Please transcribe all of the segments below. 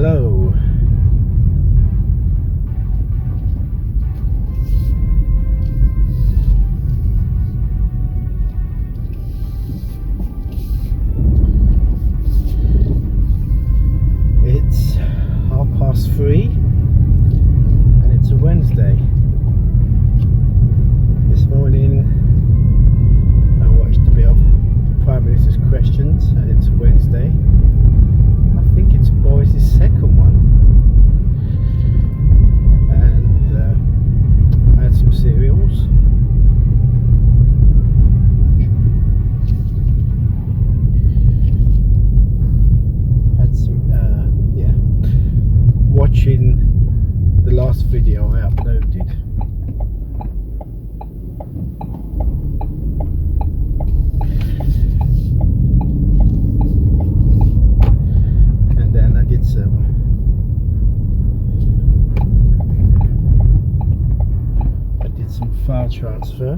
Hello. It's 3:30 and it's a Wednesday. This morning I watched a bit of Prime Minister's Questions and it's a Wednesday. I think it's Boris's second one. And I had some cereals. Watching the last video I uploaded. And then I did some file transfer.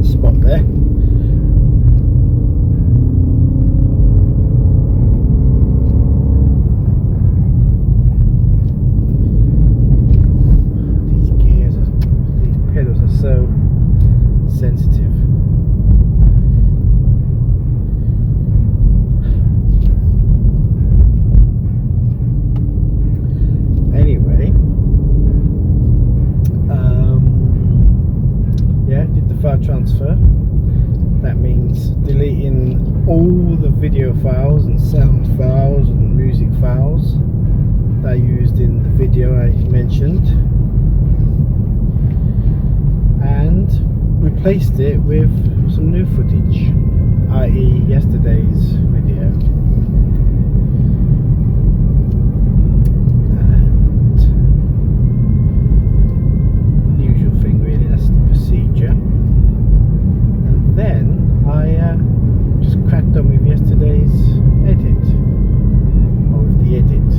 Spot there. These pedals are so sensitive. Anyway, did the file transfer. That means deleting all the video files and sound files and music files that I used in the video I mentioned, and replaced it with some new footage, i.e. yesterday's video. Then I just cracked on with yesterday's edit, or with the edit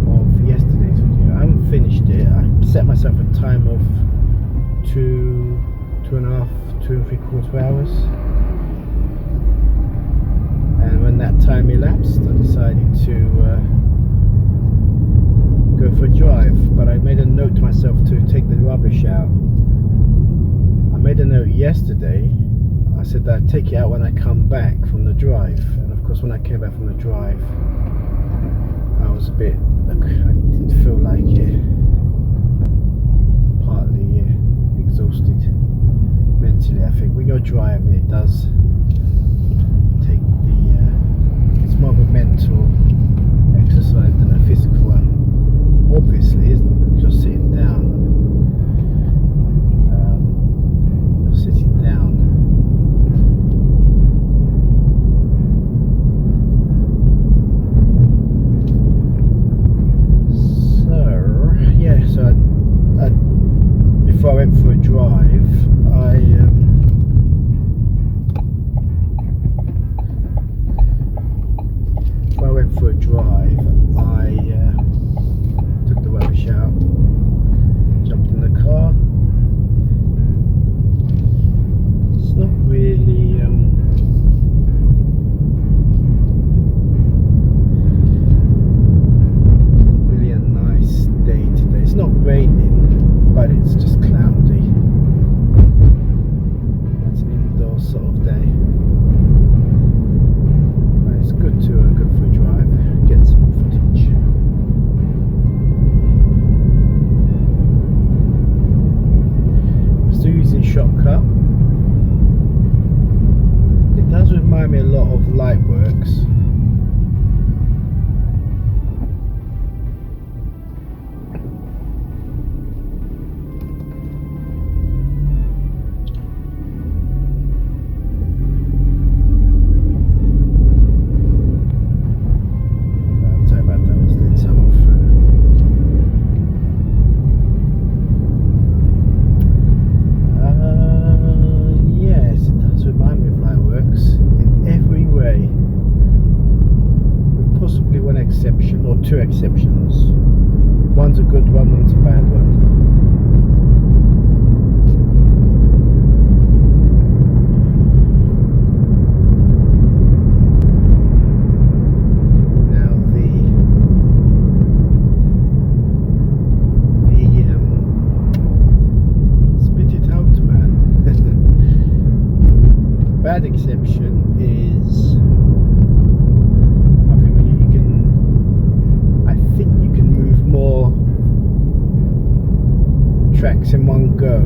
of yesterday's video. I haven't finished it. I set myself a time of 2.5 hours, and when that time elapsed I decided to go for a drive, but I made a note to myself to take the rubbish out. I made a note yesterday. I said that I'd take it out when I come back from the drive, and of course when I came back from the drive I was a bit, I didn't feel like it, partly exhausted mentally. I think when you're driving it does take it's more of a mental exercise than a physical one, obviously, isn't it, because you're sitting down. Sitting down. So I before I went for a drive, I took the rubbish out, jumped in the car. It's not really a nice day today. It's not raining, but it's just cloudy. bad exception is I think you can move more tracks in one go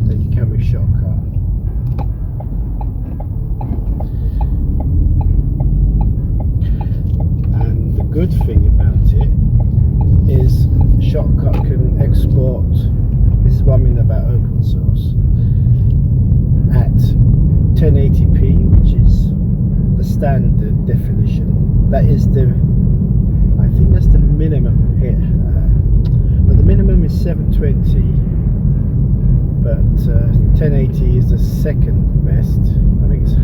than you can with Shotcut. And the good thing about it is Shotcut can export, this is what I mean about open source, at 1080p, which is the standard definition. That is the, I think that's the minimum here. But the minimum is 720, but 1080 is the second best. I think it's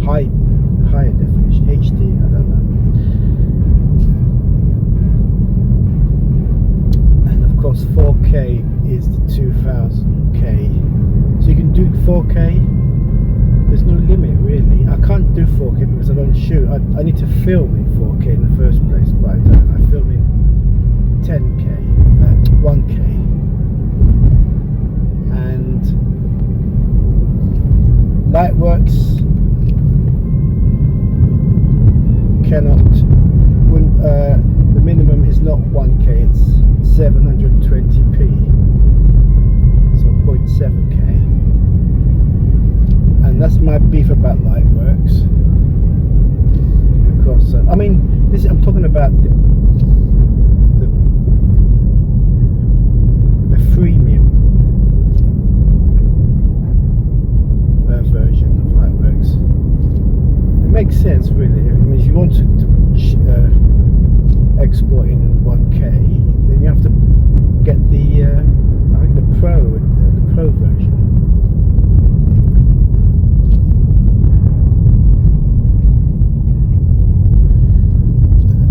higher definition, HD, I don't know. And of course 4K is the 2000K. So you can do 4K, there's no limit really. I can't do 4K because I don't shoot. I need to film in 4K in the first place, but I don't. I film in 10K, 1K. And Lightworks cannot, the minimum is not 1K, it's 720p, so 0.7K. And that's my beef about Lightworks, because I mean, this, I'm talking about the freemium version of Lightworks. It makes sense really. I mean, if you want to export in 1K, then you have to get the I think the Pro version.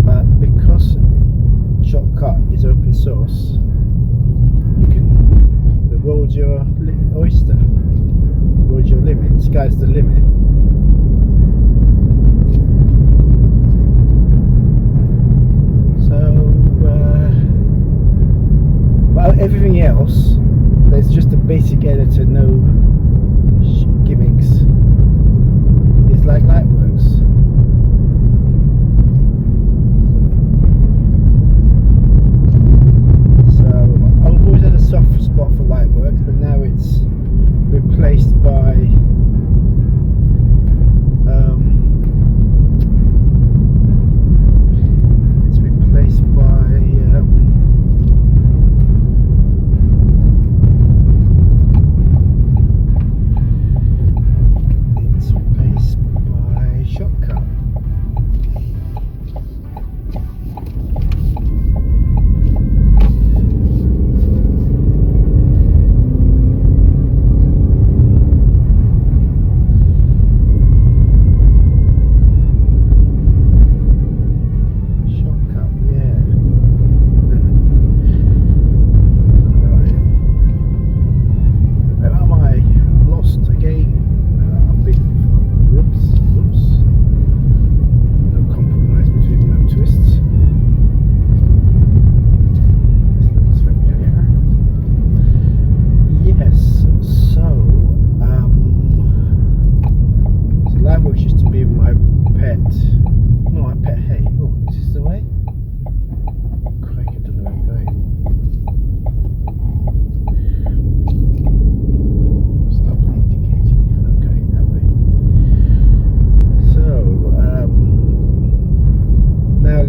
But because Shotcut is open source, you can, the world's your oyster, the world's your limit, sky's the limit. But everything else, there's just a basic editor, no gimmicks. It's like Lightworks. So I've always had a soft spot for Lightworks, but now it's replaced by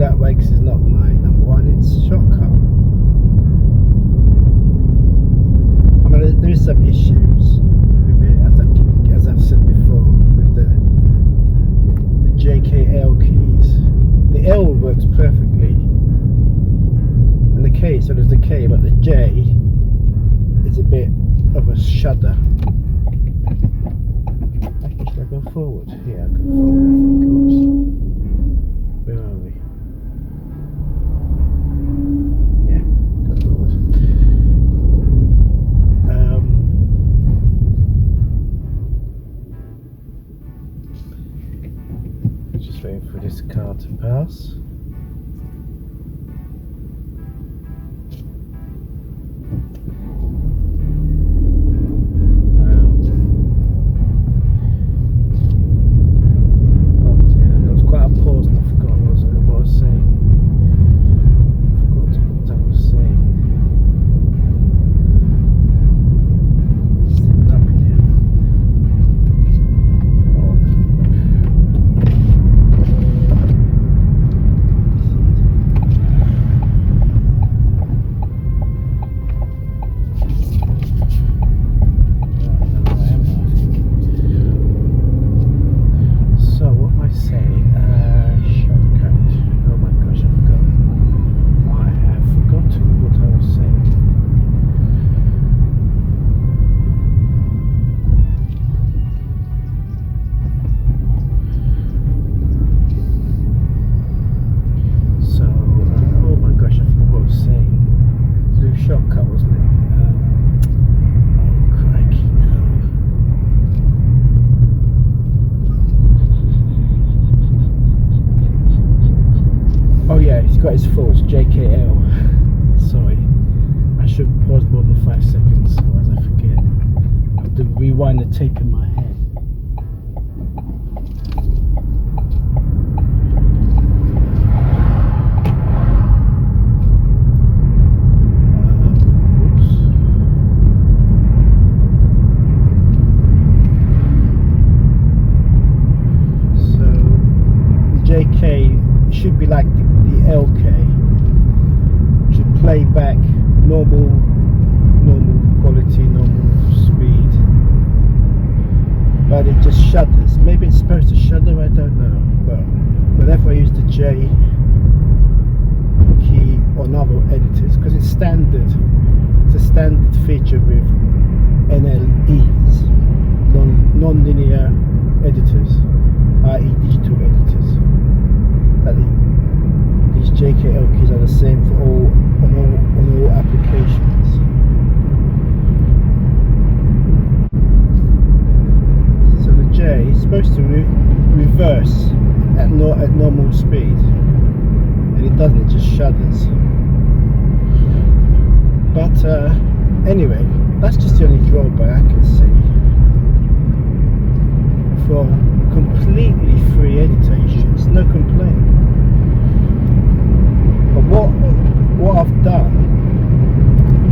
Lightworks is not my number one, it's Shotcut. I mean, there is some issues with it, as I've said before, with the JKL keys. The L works perfectly, and the K, so does the K, but the J is a bit of a shudder. Actually, should I go forward? Yeah, I'll go forward, I think. Oops. Where are we? Yeah, go forward. Just waiting for this car to pass. rewind the tape in my head. JK should be like the LK. Should play back normal quality, normal speed, but it just shudders. Maybe it's supposed to shudder, I don't know, but whenever I use the J key on other editors, because it's standard, it's a standard feature with NLEs, non-linear editors, i.e. digital editors. That these JKL keys are the same for on all applications. So the J is supposed to reverse at normal speed, and it doesn't. It just shudders. But anyway, that's just the only drawback I can see for completely free editor. It's no complaint. But what I've done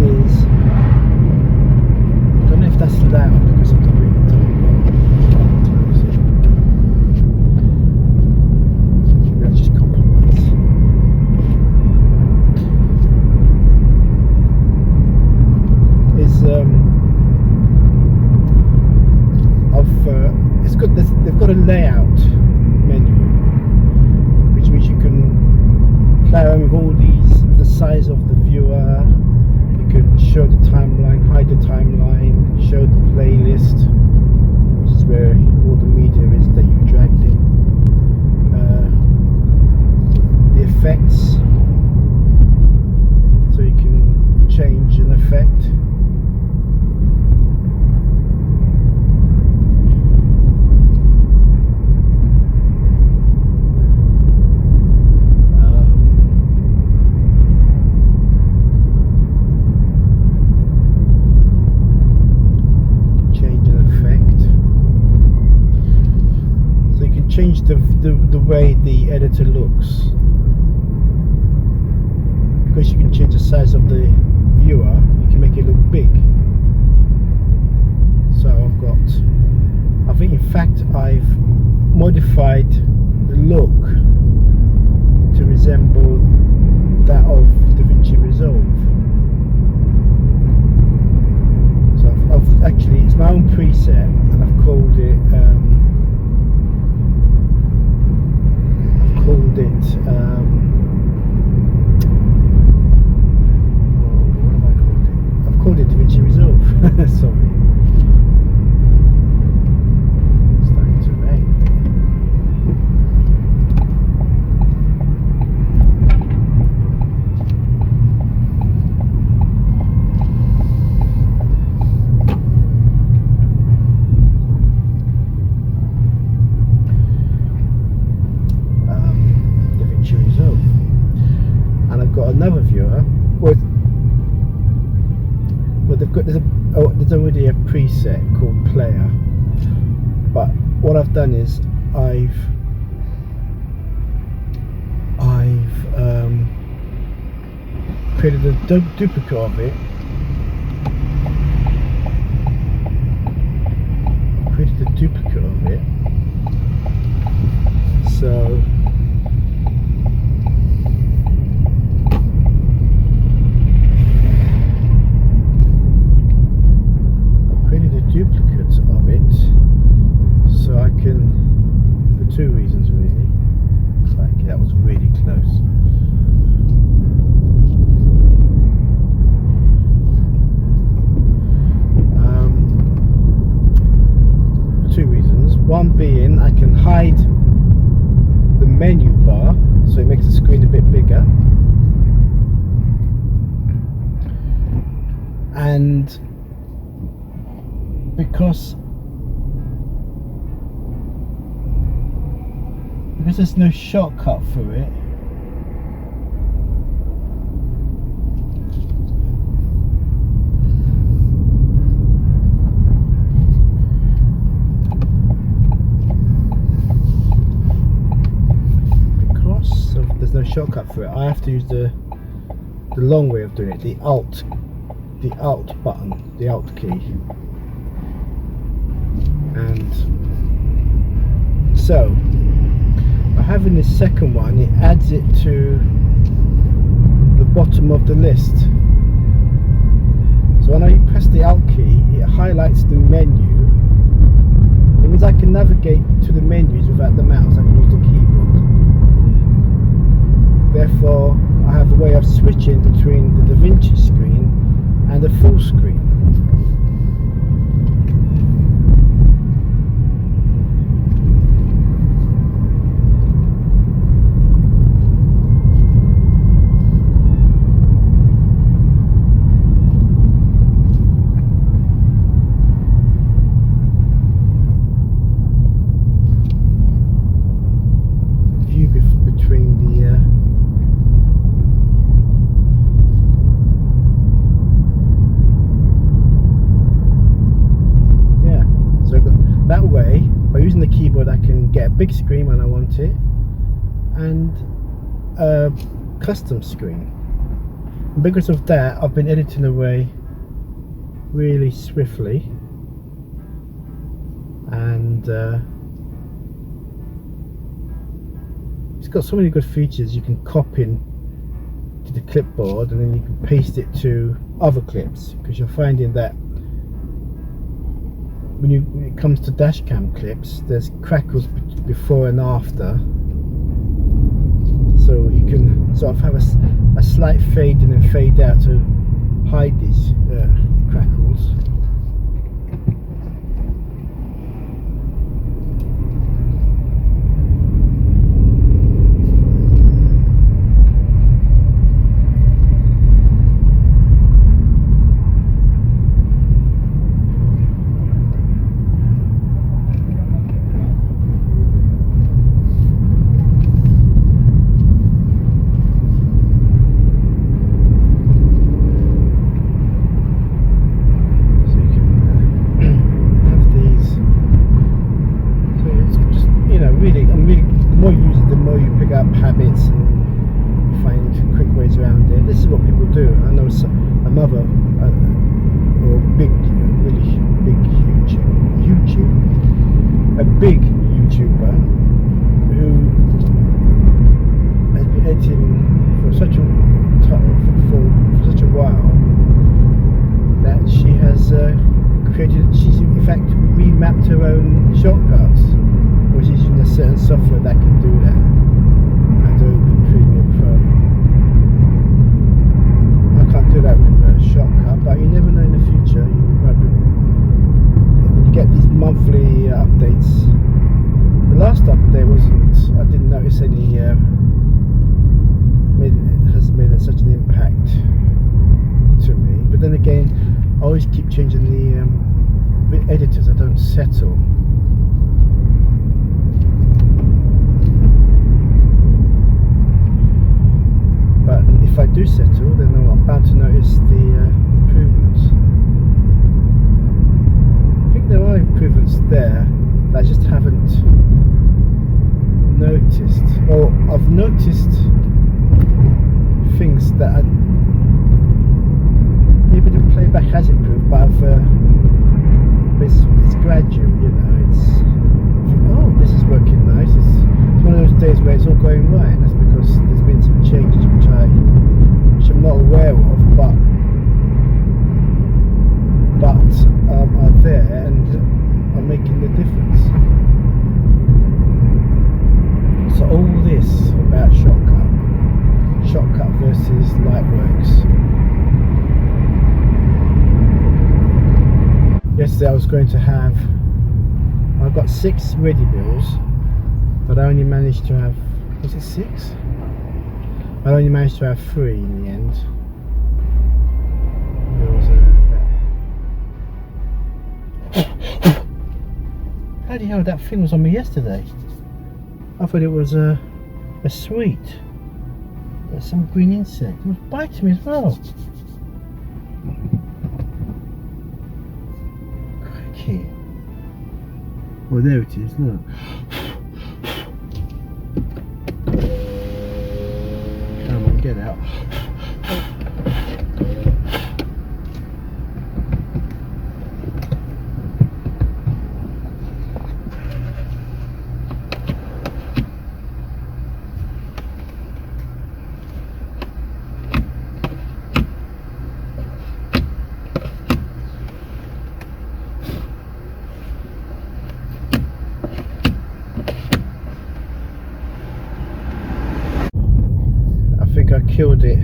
is, I don't know if that's loud because of the wind. Maybe I'll just compromise. They've got a layout menu, which means you can play around with all these, the size of the viewer. You can show the timeline, hide the timeline, show the playlist, which is where all the media is that you dragged in. The effects, so you can change an effect. Change the way the editor looks, because you can change the size of the viewer. You can make it look big. So I think in fact I've modified the look to resemble that of DaVinci Resolve. So I've actually, it's my own preset, and I've called it what have I called it? I've called it DaVinci Resolve. Sorry. It's starting to rain. And I've got another viewer. There's already a preset called Player, but what I've done is I've created a duplicate of it. So duplicate of it, so I can, for two reasons really. Like, that was really close. For two reasons. One being, I can hide the menu bar, so it makes the screen a bit bigger, and because there's no shortcut for it, shortcut for it. I have to use the long way of doing it, the Alt button, the Alt key. And so by having this second one, it adds it to the bottom of the list. So when I press the Alt key, it highlights the menu. It means I can navigate to the menus without the mouse. I can use the keyboard. Therefore, I have a way of switching between the DaVinci screen and the full screen. Using the keyboard, I can get a big screen when I want it and a custom screen. And because of that, I've been editing away really swiftly, and it's got so many good features. You can copy to the clipboard and then you can paste it to other clips, because you're finding that when it comes to dashcam clips, there's crackles before and after, so you can sort of have a slight fade in and fade out to hide these crackles. Habits and find quick ways around it. This is what people do. I know another a big YouTuber who has been editing for such a while that she has she's in fact remapped her own shortcuts, or she's using a certain software that can do that. I can't do that with Shotcut, but you never know in the future. You get these monthly updates. The last update I didn't notice any has made such an impact to me. But then again, I always keep changing the editors. I don't settle. But if I do settle, then I'm bound to notice the improvements. I think there are improvements there that I just haven't noticed. Or I've noticed things that maybe the playback has improved, but it's gradual, you know. Oh, this is working nice. It's one of those days where it's all going right, and that's because there's been some changes which I'm not aware of, but are there and are making the difference. So all this about Shotcut versus Lightworks. Yesterday I was going to have, I've got 6 ready bills, but I only managed to have, was it 6? I only managed to have 3 in the end. There was bloody hell, that thing was on me yesterday. I thought it was a sweet. There's some green insect. It was biting me as well. Crikey. Well, there it is, look. it out. I killed it.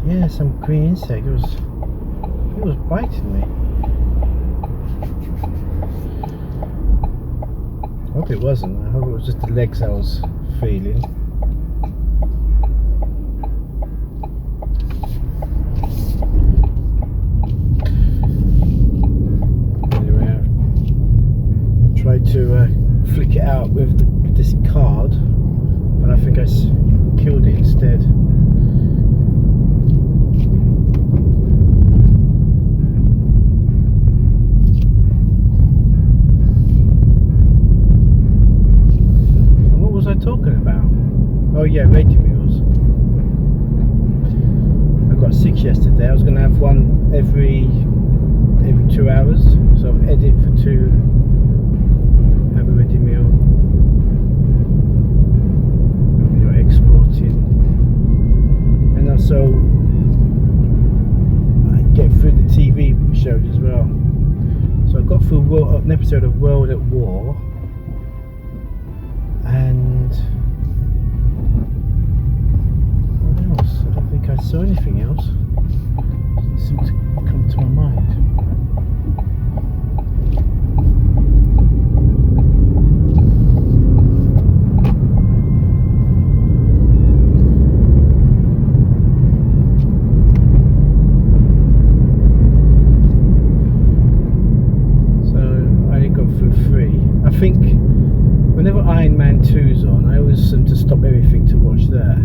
Yeah, some green insect. It was biting me. I hope it wasn't. I hope it was just the legs I was feeling. Tried to flick it out with this card, but I think I killed it instead. And what was I talking about? Oh yeah, rating mules. I got 6 yesterday. I was going to have one every 2 hours, so I've edit for 2. Have a ready meal. When you're exporting, and also I get through the TV shows as well. So I got through an episode of World at War, and what else? I don't think I saw anything else. Doesn't seem to come to my mind. I think whenever Iron Man 2's on, I always seem to stop everything to watch that.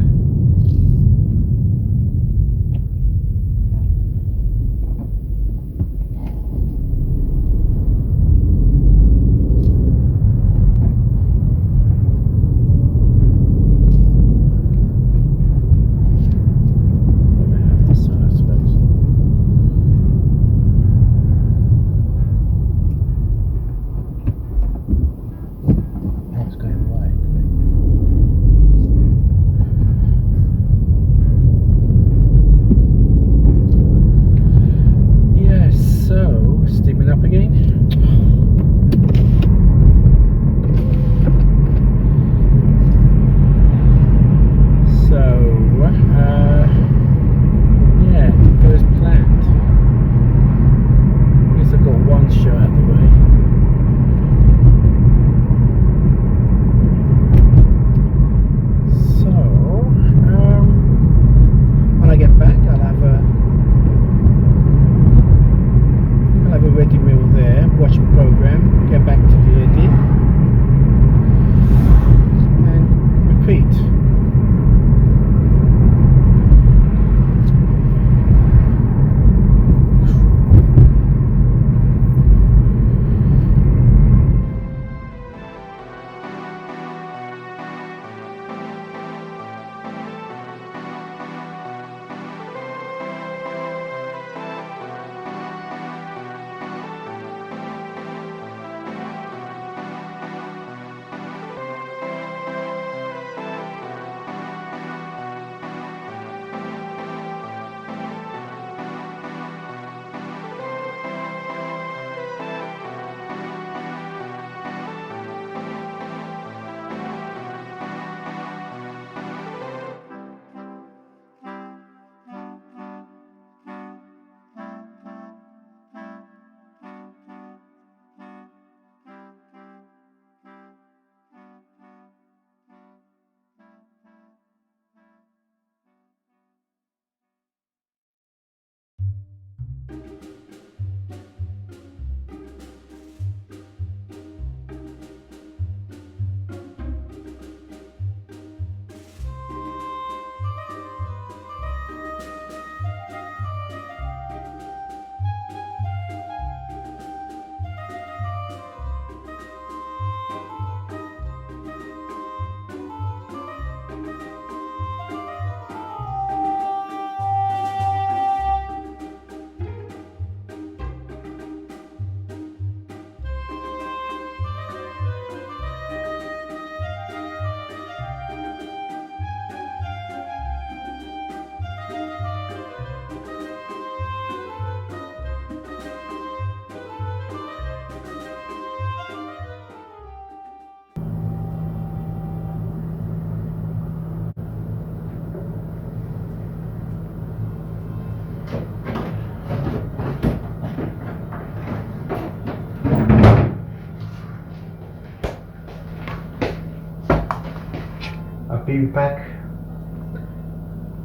been back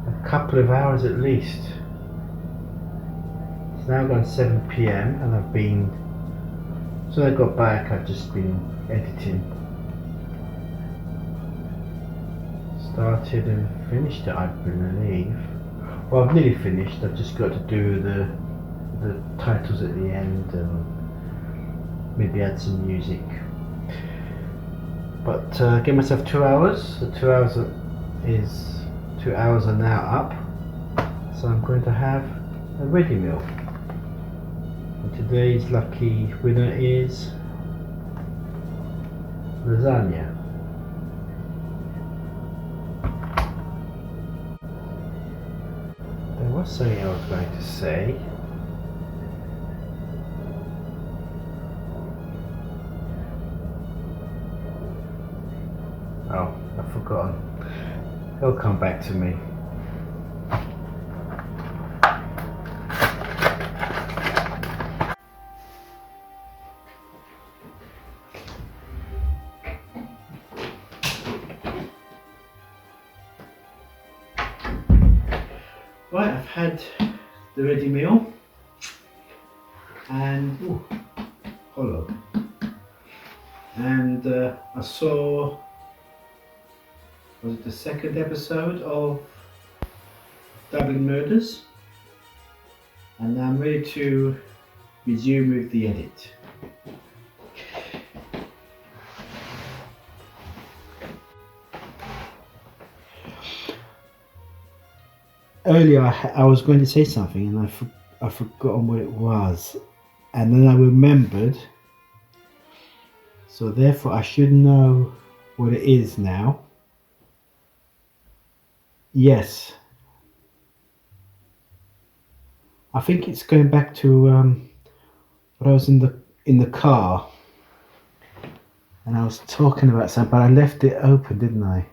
a couple of hours at least. It's now gone 7 PM and I've been, so I got back, I've just been editing. Started and finished it, I believe. Well, I've nearly finished. I've just got to do the titles at the end and maybe add some music. But give myself 2 hours. The 2 hours is 2 hours are now up. So I'm going to have a ready meal. And today's lucky winner is lasagna. There was something I was going to say. Oh, I've forgotten. It'll come back to me. Right, I've had the ready meal and hold on. And I saw, was it the second episode of Dublin Murders, and I'm ready to resume with the edit. Earlier I was going to say something and I forgotten what it was, and then I remembered, so therefore I should know what it is now. Yes, I think it's going back to when I was in the car and I was talking about something, but I left it open, didn't I?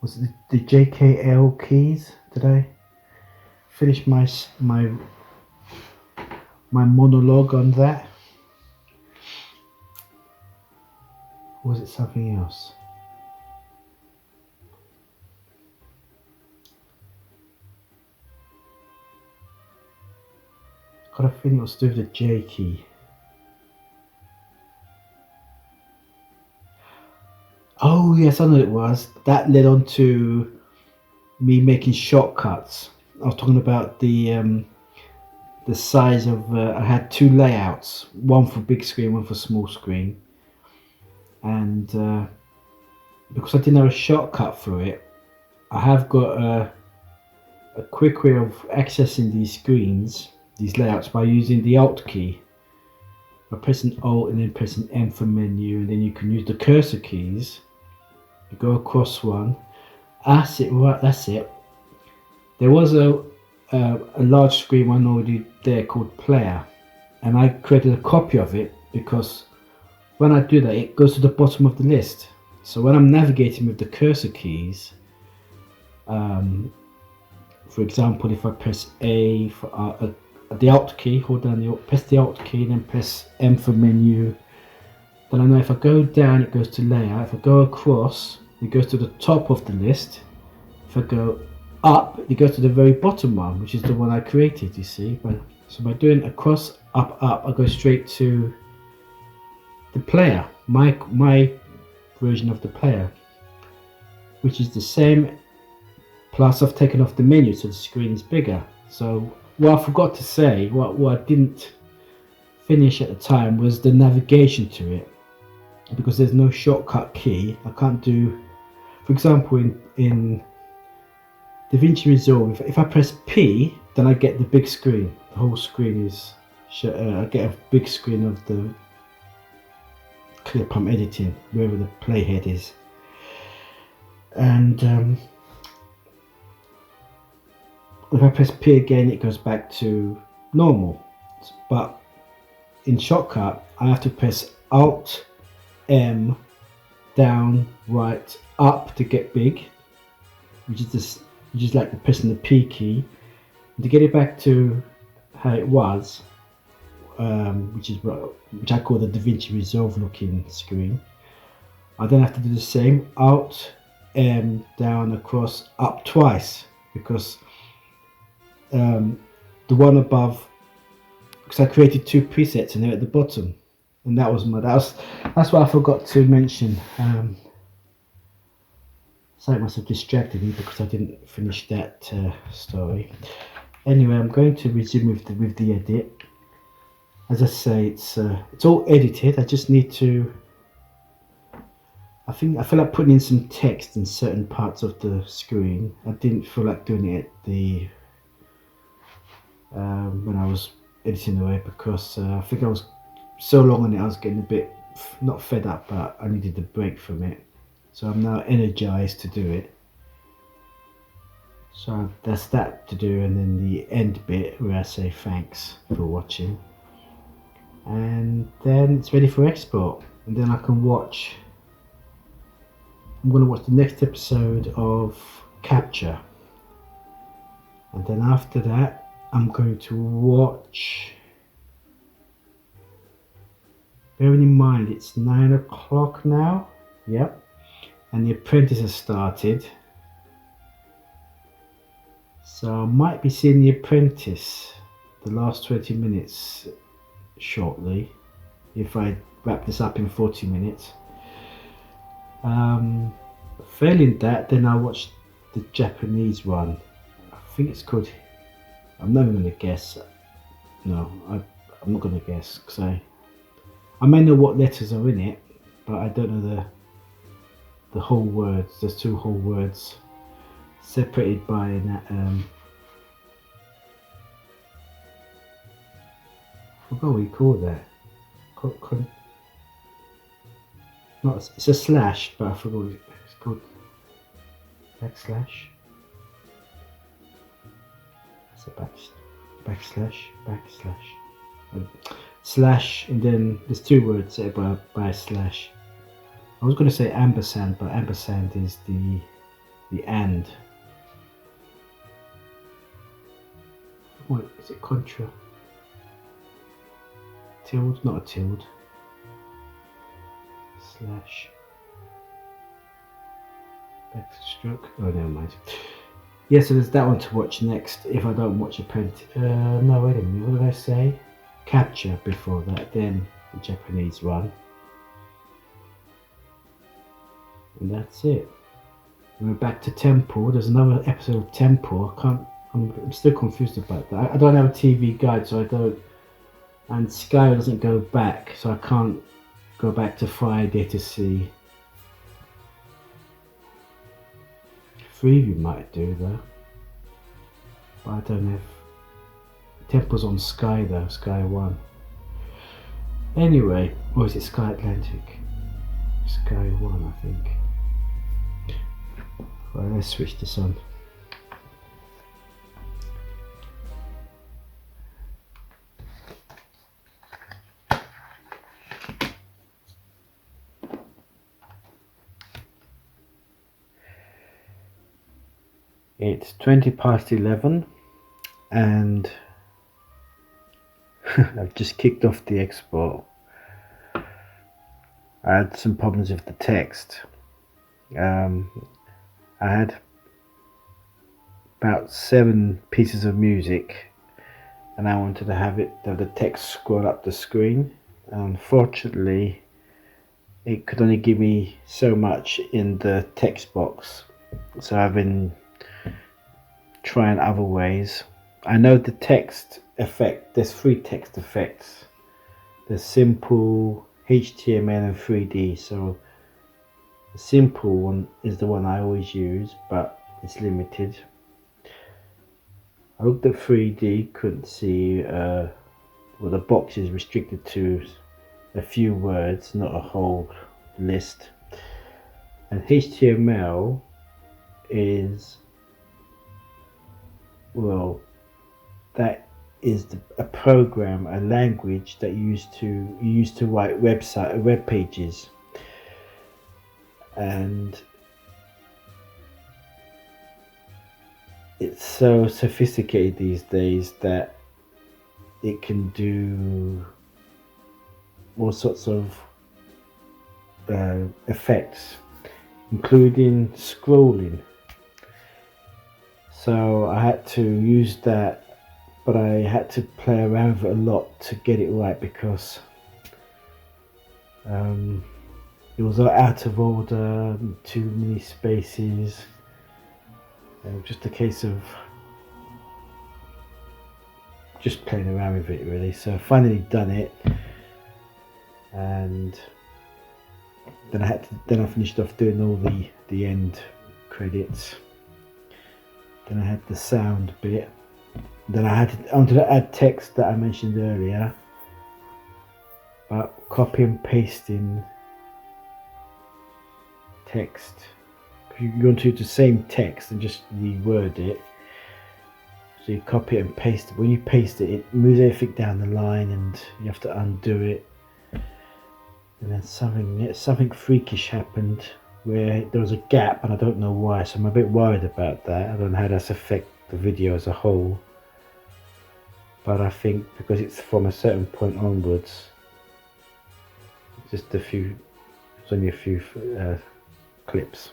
Was it the JKL keys? Did I finish my monologue on that? Or was it something else? Got a feeling it was to do with the J key. Oh yes, I know it was. That led on to me making shortcuts. I was talking about the size of. I had two layouts, one for big screen, one for small screen, and because I didn't have a shortcut for it, I have got a quick way of accessing these screens, these layouts, by using the Alt key. By pressing Alt and then pressing M for menu, and then you can use the cursor keys. You go across one. That's it, right? That's it. There was a large screen one already there called Player, and I created a copy of it because when I do that, it goes to the bottom of the list. So when I'm navigating with the cursor keys, for example, if I press A for the Alt key, hold down press the Alt key, then press M for menu. Then I know if I go down, it goes to layout. If I go across, it goes to the top of the list. If I go up, it goes to the very bottom one, which is the one I created, you see. So by doing across, up, I go straight to the player, my version of the player, which is the same, plus I've taken off the menu so the screen is bigger. So what I forgot to say, what I didn't finish at the time, was the navigation to it, because there's no shortcut key. I can't do, for example, in DaVinci Resolve, if I press P, then I get the big screen. The whole screen is, I get a big screen of the clip I'm editing, wherever the playhead is. And if I press P again, it goes back to normal. But in Shotcut, I have to press Alt M, down, right, up to get big, which is like pressing the P key. And to get it back to how it was, which I call the DaVinci Resolve looking screen, I then have to do the same, Alt M down across up twice, because the one above, because I created 2 presets and they're at the bottom, and that's what I forgot to mention. So it must have distracted me because I didn't finish that story. Anyway, I'm going to resume with the edit. As I say, it's all edited. I just need to. I feel like putting in some text in certain parts of the screen. I didn't feel like doing it when I was editing away, because I think I was so long on it. I was getting a bit not fed up, but I needed a break from it. So I'm now energized to do it. So that's that to do, and then the end bit where I say thanks for watching, and then it's ready for export, and then I can watch. I'm going to watch the next episode of Capture, and then after that I'm going to watch, bearing in mind it's 9 o'clock now, yep, and the Apprentice has started, so I might be seeing the Apprentice the last 20 minutes shortly, if I wrap this up in 40 minutes. Failing that, then I'll watch the Japanese one. I think it's called, I'm not even going to guess. No, I'm not going to guess, because I may know what letters are in it, but I don't know the whole words. There's 2 whole words separated by an I forgot what you call that. It's a slash, but I forgot what it's called. Backslash. That's a backslash. Slash, and then there's 2 words set by a slash. I was going to say ampersand, but ampersand is the and. What is it? Contra. Tilde, not a tilde. Slash. Backstroke. Oh, never mind. Yeah, so there's that one to watch next if I don't watch Apprentice. No, wait a minute. What did I say? Capture before that, then the Japanese one. And that's it. We're back to Temple. There's another episode of Temple. I'm still confused about that. I don't have a TV guide, so I don't. And Sky doesn't go back, so I can't go back to Friday to see. Freeview might do though, but I don't have. Temple's on Sky though, Sky 1. Anyway, or is it Sky Atlantic? Sky 1, I think. Right, let's switch this on. It's 11:20 and I've just kicked off the export. I had some problems with the text. I had about 7 pieces of music and I wanted to have the text scroll up the screen. Unfortunately, it could only give me so much in the text box, so I've been trying other ways. I know the text effect, there's 3 text effects. There's simple, HTML and 3D. So the simple one is the one I always use, but it's limited. I looked at 3D, couldn't see, well, the box is restricted to a few words, not a whole list. And HTML is, well, that is a program, a language that you use to write web pages, and it's so sophisticated these days that it can do all sorts of effects, including scrolling. So I had to use that, but I had to play around with it a lot to get it right, because it was out of order, too many spaces. Just a case of just playing around with it, really. So I finally done it, and then I finished off doing all the end credits. Then I had the sound bit. Then I wanted to add text that I mentioned earlier, but copy and pasting text. You go into the same text and just reword it. So you copy it and paste it. When you paste it, it moves everything down the line, and you have to undo it. And then something freakish happened where there was a gap, and I don't know why. So I'm a bit worried about that. I don't know how that's affect the video as a whole. But I think because it's from a certain point onwards, it's only a few clips.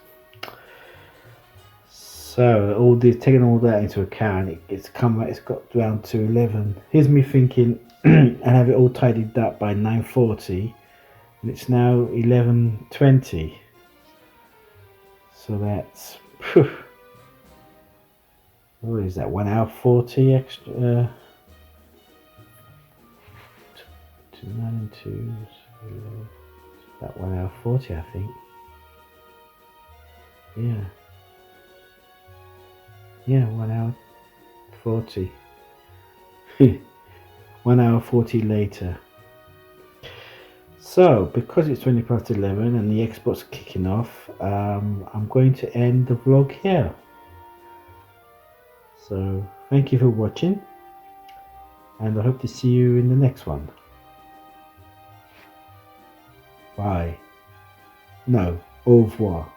So taking all that into account, it's got down to 11. Here's me thinking and have it all tidied up by 9:40, and it's now 11:20. So that's what is that? 1 hour 40 extra. 9 and 2. About 1 hour 40, I think. Yeah, 1 hour 40. 1 hour 40 later. So, because it's 20 past 11 and the export's kicking off, I'm going to end the vlog here. So, thank you for watching, and I hope to see you in the next one. Bye. No, au revoir.